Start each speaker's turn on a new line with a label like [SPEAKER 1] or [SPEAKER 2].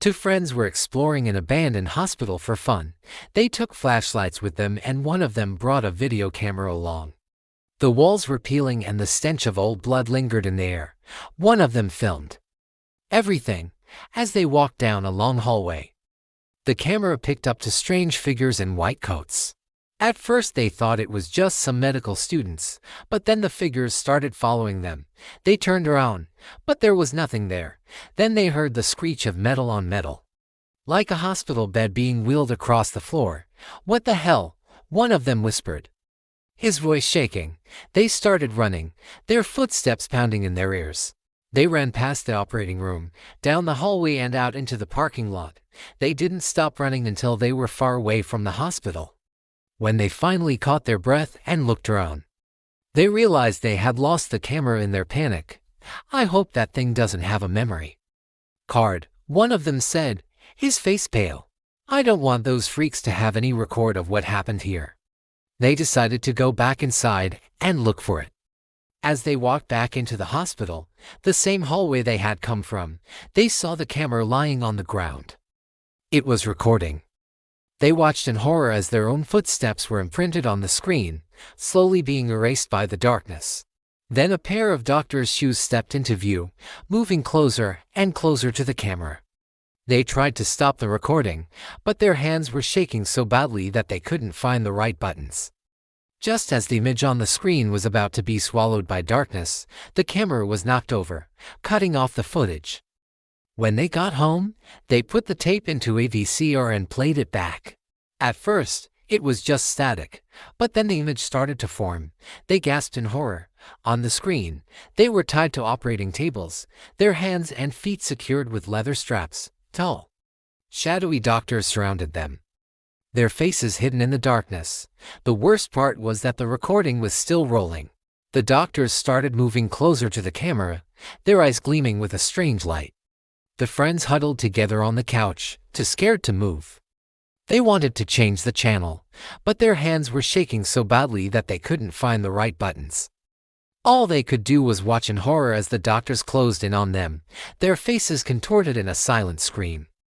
[SPEAKER 1] Two friends were exploring an abandoned hospital for fun. They took flashlights with them and one of them brought a video camera along. The walls were peeling and the stench of old blood lingered in the air. One of them filmed everything as they walked down a long hallway. The camera picked up two strange figures in white coats. At first they thought it was just some medical students, but then the figures started following them. They turned around, but there was nothing there. Then they heard the screech of metal on metal, like a hospital bed being wheeled across the floor. "What the hell?" one of them whispered, his voice shaking. They started running, their footsteps pounding in their ears. They ran past the operating room, down the hallway and out into the parking lot. They didn't stop running until they were far away from the hospital. When they finally caught their breath and looked around, they realized they had lost the camera in their panic. "I hope that thing doesn't have a memory card," one of them said, his face pale. "I don't want those freaks to have any record of what happened here." They decided to go back inside and look for it. As they walked back into the hospital, the same hallway they had come from, they saw the camera lying on the ground. It was recording. They watched in horror as their own footsteps were imprinted on the screen, slowly being erased by the darkness. Then a pair of doctor's shoes stepped into view, moving closer and closer to the camera. They tried to stop the recording, but their hands were shaking so badly that they couldn't find the right buttons. Just as the image on the screen was about to be swallowed by darkness, the camera was knocked over, cutting off the footage. When they got home, they put the tape into a VCR and played it back. At first, it was just static, but then the image started to form. They gasped in horror. On the screen, they were tied to operating tables, their hands and feet secured with leather straps. Tall, shadowy doctors surrounded them, their faces hidden in the darkness. The worst part was that the recording was still rolling. The doctors started moving closer to the camera, their eyes gleaming with a strange light. The friends huddled together on the couch, too scared to move. They wanted to change the channel, but their hands were shaking so badly that they couldn't find the right buttons. All they could do was watch in horror as the doctors closed in on them, their faces contorted in a silent scream.